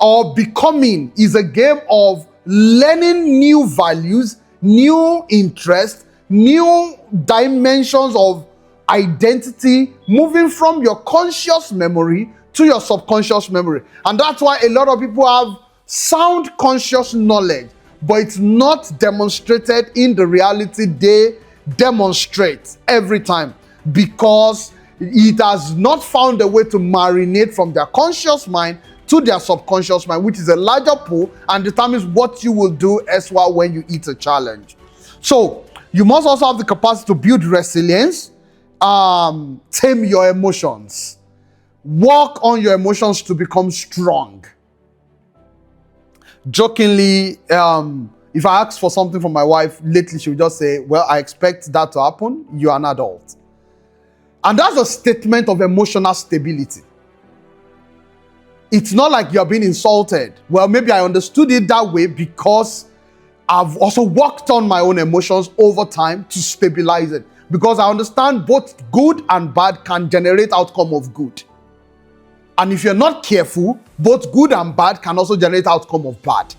or becoming is a game of learning new values, new interests, new dimensions of identity, moving from your conscious memory to your subconscious memory. And that's why a lot of people have sound conscious knowledge, but it's not demonstrated in the reality they demonstrate every time, because it has not found a way to marinate from their conscious mind to their subconscious mind, which is a larger pool and determines what you will do as well when you hit a challenge. So you must also have the capacity to build resilience, tame your emotions, work on your emotions to become strong. Jokingly, if I ask for something from my wife lately, she would just say, well, I expect that to happen. You're an adult. And that's a statement of emotional stability. It's not like you're being insulted. Well, maybe I understood it that way because I've also worked on my own emotions over time to stabilize it. Because I understand both good and bad can generate outcome of good. And if you're not careful, both good and bad can also generate outcome of bad.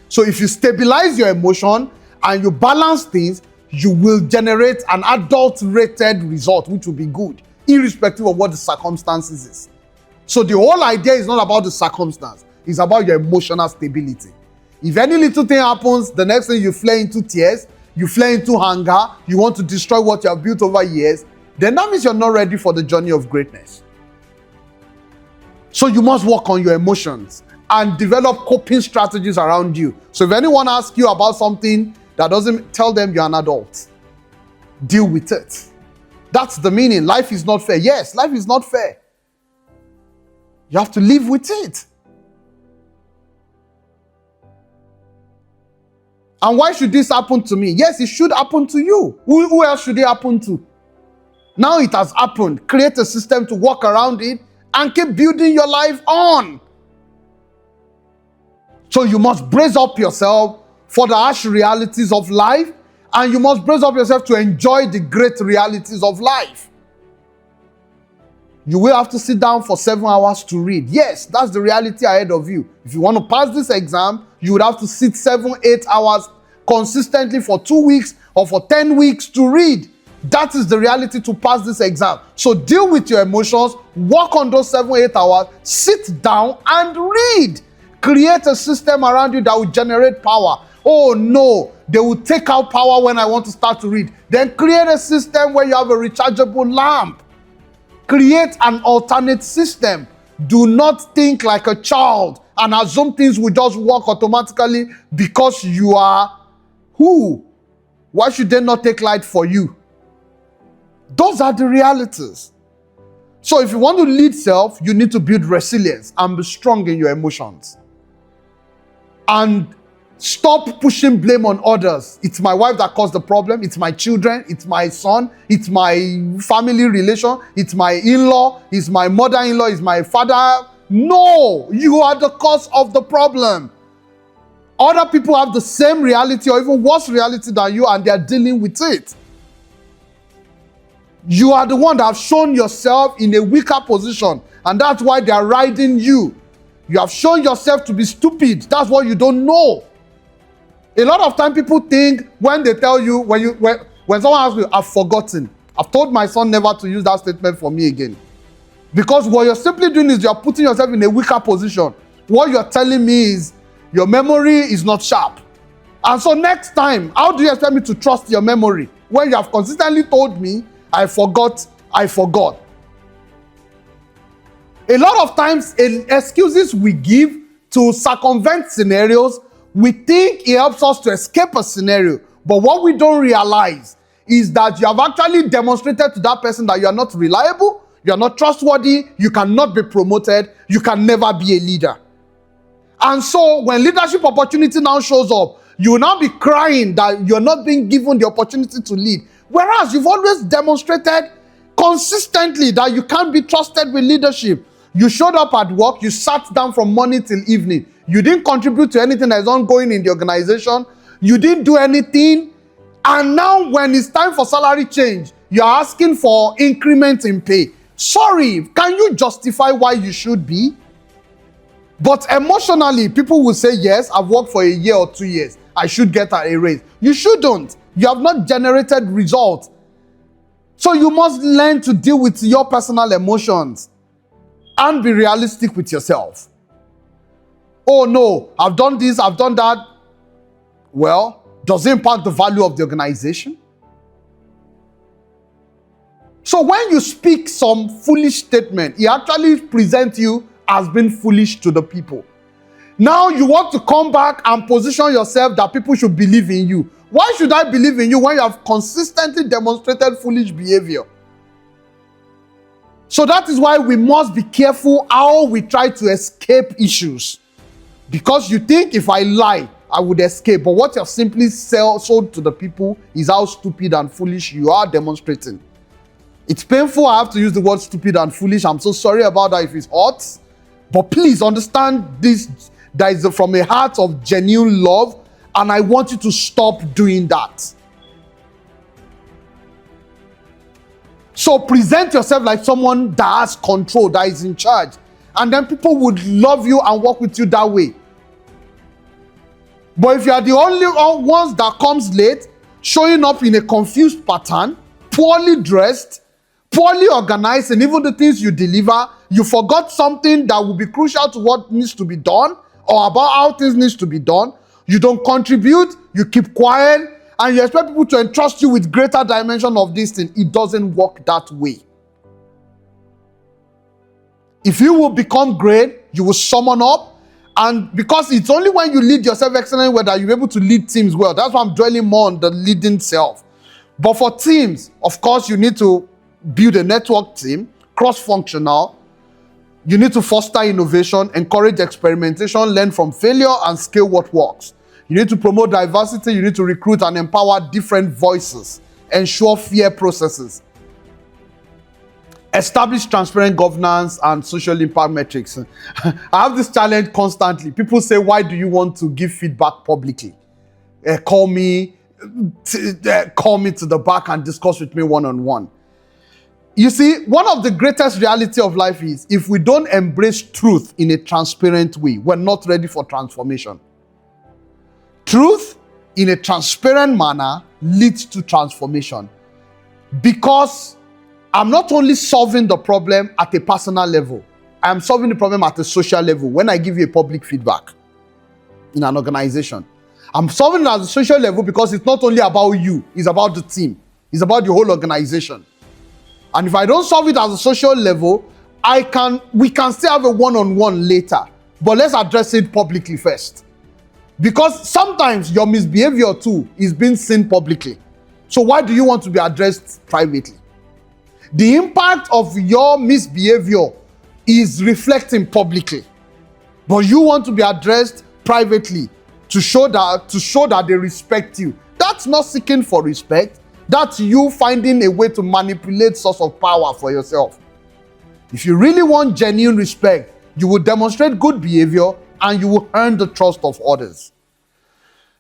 So if you stabilize your emotion and you balance things, you will generate an adult-rated result, which will be good. irrespective of what the circumstances is. So the whole idea is not about the circumstance. It's about your emotional stability. If any little thing happens, the next thing you flare into tears, you flare into anger, you want to destroy what you have built over years, then that means you're not ready for the journey of greatness. So you must work on your emotions and develop coping strategies around you. So if anyone asks you about something that doesn't, tell them you're an adult. Deal with it. That's the meaning. Life is not fair. Yes, life is not fair. You have to live with it. And why should this happen to me? Yes, it should happen to you. Who else should it happen to? Now it has happened. Create a system to work around it and keep building your life on. So you must brace up yourself for the harsh realities of life, and you must brace up yourself to enjoy the great realities of life. You will have to sit down for 7 hours to read. Yes, that's the reality ahead of you. If you want to pass this exam, you would have to sit 7-8 hours consistently for 2 weeks or for 10 weeks to read. That is the reality to pass this exam. So deal with your emotions, work on those 7-8 hours, sit down and read. Create a system around you that will generate power. Oh no, they will take out power when I want to start to read. Then create a system where you have a rechargeable lamp. Create an alternate system. Do not think like a child and assume things will just work automatically because you are who? Why should they not take light for you? Those are the realities. So if you want to lead self, you need to build resilience and be strong in your emotions. And stop pushing blame on others. It's my wife that caused the problem. It's my children. It's my son. It's my family relation. It's my in-law. It's my mother-in-law. It's my father. No, you are the cause of the problem. Other people have the same reality or even worse reality than you, and they are dealing with it. You are the one that have shown yourself in a weaker position, and that's why they are riding you. You have shown yourself to be stupid. That's what you don't know. A lot of time people think when they tell you, when someone asks you, I've forgotten. I've told my son never to use that statement for me again. Because what you're simply doing is you're putting yourself in a weaker position. What you're telling me is your memory is not sharp. And so next time, how do you expect me to trust your memory when you have consistently told me, I forgot. A lot of times, excuses we give to circumvent scenarios, we think it helps us to escape a scenario. But what we don't realize is that you have actually demonstrated to that person that you are not reliable, you are not trustworthy, you cannot be promoted, you can never be a leader. And so when leadership opportunity now shows up, you will now be crying that you're not being given the opportunity to lead. Whereas you've always demonstrated consistently that you can't be trusted with leadership. You showed up at work, you sat down from morning till evening. You didn't contribute to anything that is ongoing in the organization. You didn't do anything. And now when it's time for salary change, you're asking for increment in pay. Sorry, can you justify why you should be? But emotionally, people will say, yes, I've worked for a year or 2 years. I should get a raise. You shouldn't. You have not generated results. So you must learn to deal with your personal emotions and be realistic with yourself. Oh no, I've done this, I've done that. Well, does it impact the value of the organization? So when you speak some foolish statement, it actually presents you as being foolish to the people. Now you want to come back and position yourself that people should believe in you. Why should I believe in you when you have consistently demonstrated foolish behavior? So that is why we must be careful how we try to escape issues. Because you think if I lie, I would escape. But what you're simply sold to the people is how stupid and foolish you are demonstrating. It's painful I have to use the word stupid and foolish. I'm so sorry about that if it's hot. But please understand this, that is from a heart of genuine love, and I want you to stop doing that. So present yourself like someone that has control, that is in charge. And then people would love you and work with you that way. But if you are the only ones that comes late, showing up in a confused pattern, poorly dressed, poorly organized, and even the things you deliver, you forgot something that will be crucial to what needs to be done or about how things needs to be done. You don't contribute, you keep quiet, and you expect people to entrust you with greater dimension of this thing. It doesn't work that way. If you will become great, you will summon up. And because it's only when you lead yourself excellently well that you're able to lead teams well. That's why I'm dwelling more on the leading self. But for teams, of course, you need to build a network team, cross-functional. You need to foster innovation, encourage experimentation, learn from failure, and scale what works. You need to promote diversity. You need to recruit and empower different voices, ensure fair processes, establish transparent governance and social impact metrics. I have this challenge constantly. People say, why do you want to give feedback publicly? Call me to the back and discuss with me one-on-one. You see, one of the greatest reality of life is if we don't embrace truth in a transparent way, we're not ready for transformation. Truth in a transparent manner leads to transformation, because I'm not only solving the problem at a personal level, I'm solving the problem at a social level when I give you a public feedback in an organization. I'm solving it at a social level because it's not only about you, it's about the team, it's about the whole organization. And if I don't solve it at a social level, we can still have a one-on-one later, but let's address it publicly first. Because sometimes your misbehavior too is being seen publicly. So why do you want to be addressed privately? The impact of your misbehavior is reflecting publicly, but you want to be addressed privately to show that they respect you. That's not seeking for respect. That's you finding a way to manipulate source of power for yourself. If you really want genuine respect, you will demonstrate good behavior and you will earn the trust of others.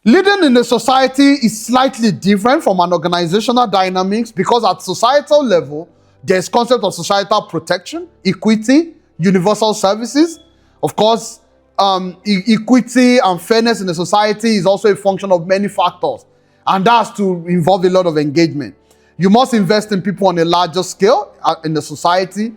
Leading in a society is slightly different from an organizational dynamics, because at societal level, there's concept of societal protection, equity, universal services. Of course, equity and fairness in a society is also a function of many factors, and that's to involve a lot of engagement. You must invest in people on a larger scale in the society.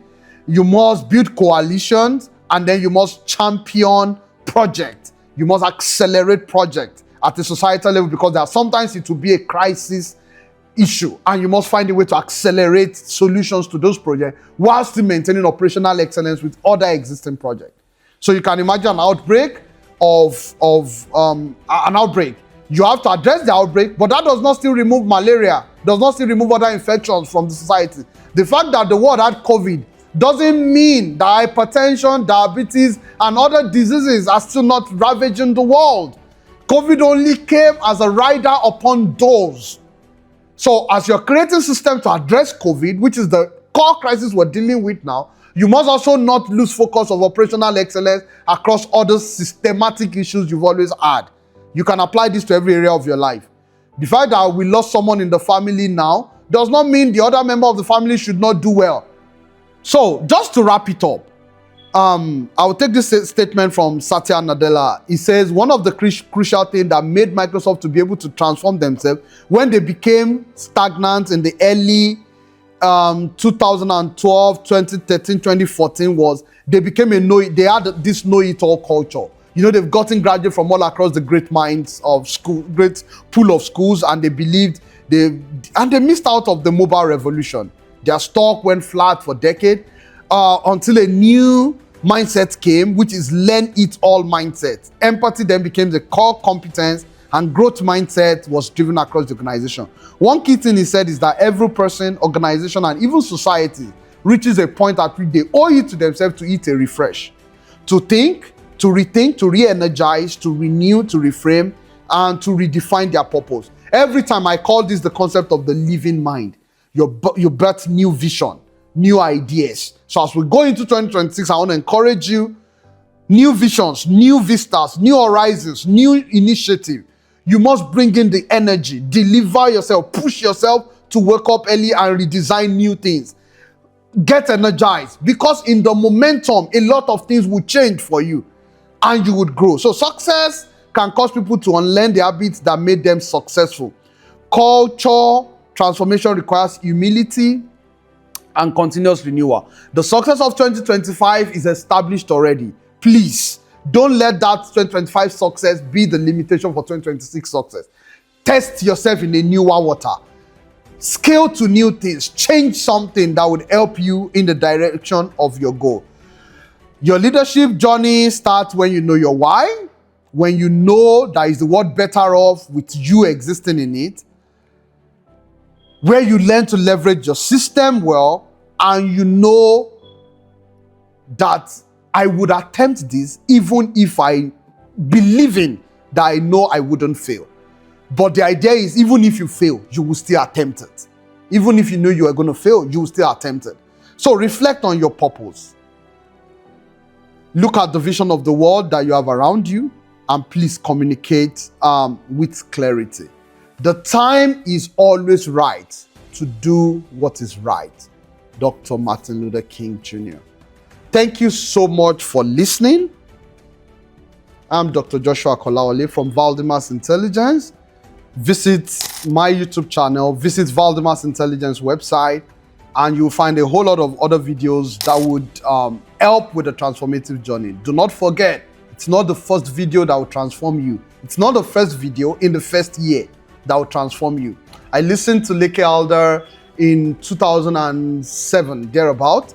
You must build coalitions, and then you must champion projects. You must accelerate projects at the societal level, because there are sometimes it will be a crisis issue, and you must find a way to accelerate solutions to those projects while still maintaining operational excellence with other existing projects. So you can imagine an outbreak an outbreak. You have to address the outbreak, but that does not still remove malaria, does not still remove other infections from the society. The fact that the world had COVID doesn't mean that hypertension, diabetes, and other diseases are still not ravaging the world. COVID only came as a rider upon those. So as you're creating systems to address COVID, which is the core crisis we're dealing with now, you must also not lose focus of operational excellence across other systematic issues you've always had. You can apply this to every area of your life. The fact that we lost someone in the family now does not mean the other member of the family should not do well. So just to wrap it up, I will take this statement from Satya Nadella. He says, one of the crucial things that made Microsoft to be able to transform themselves when they became stagnant in the early 2012, 2013, 2014 was they had this know-it-all culture. You know, they've gotten graduates from all across the great minds of school, great pool of schools, and they believed they missed out of the mobile revolution. Their stock went flat for decades until a new mindset came, which is learn it all mindset. Empathy then became the core competence, and growth mindset was driven across the organization. One key thing he said is that every person, organization, and even society reaches a point at which they owe it to themselves to eat a refresh, to think, to rethink, to re-energize, to renew, to reframe, and to redefine their purpose. Every time I call this the concept of the living mind. You birth new vision, new ideas. So as we go into 2026, I want to encourage you, new visions, new vistas, new horizons, new initiative. You must bring in the energy, deliver yourself, push yourself to wake up early and redesign new things. Get energized, because in the momentum, a lot of things will change for you and you would grow. So success can cause people to unlearn the habits that made them successful. Culture transformation requires humility, and continuous renewal. The success of 2025 is established already. Please, don't let that 2025 success be the limitation for 2026 success. Test yourself in a newer water. Scale to new things. Change something that would help you in the direction of your goal. Your leadership journey starts when you know your why, when you know that is the world better off with you existing in it, where you learn to leverage your system well, and you know that I would attempt this even if I believing that I know I wouldn't fail. But the idea is, even if you fail, you will still attempt it. Even if you know you are going to fail, you will still attempt it. So reflect on your purpose. Look at the vision of the world that you have around you, and please communicate with clarity. The time is always right to do what is right. Dr. Martin Luther King Jr. Thank you so much for listening. I'm Dr. Joshua Kolawole from Valdymas Intelligence. Visit my YouTube channel, visit Valdymas Intelligence website, and you'll find a whole lot of other videos that would help with the transformative journey. Do not forget, it's not the first video that will transform you. It's not the first video in the first year that will transform you. I listened to Leke Alder in 2007, thereabout.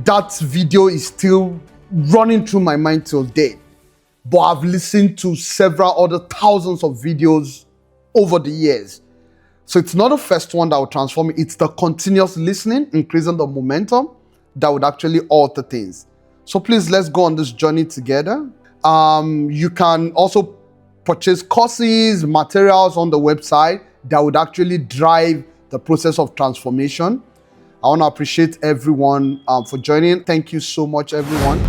That video is still running through my mind till date. But I've listened to several other thousands of videos over the years. So it's not the first one that will transform me. It's the continuous listening, increasing the momentum, that would actually alter things. So please, let's go on this journey together. You can also purchase courses, materials on the website that would actually drive the process of transformation. I want to appreciate everyone for joining. Thank you so much, everyone.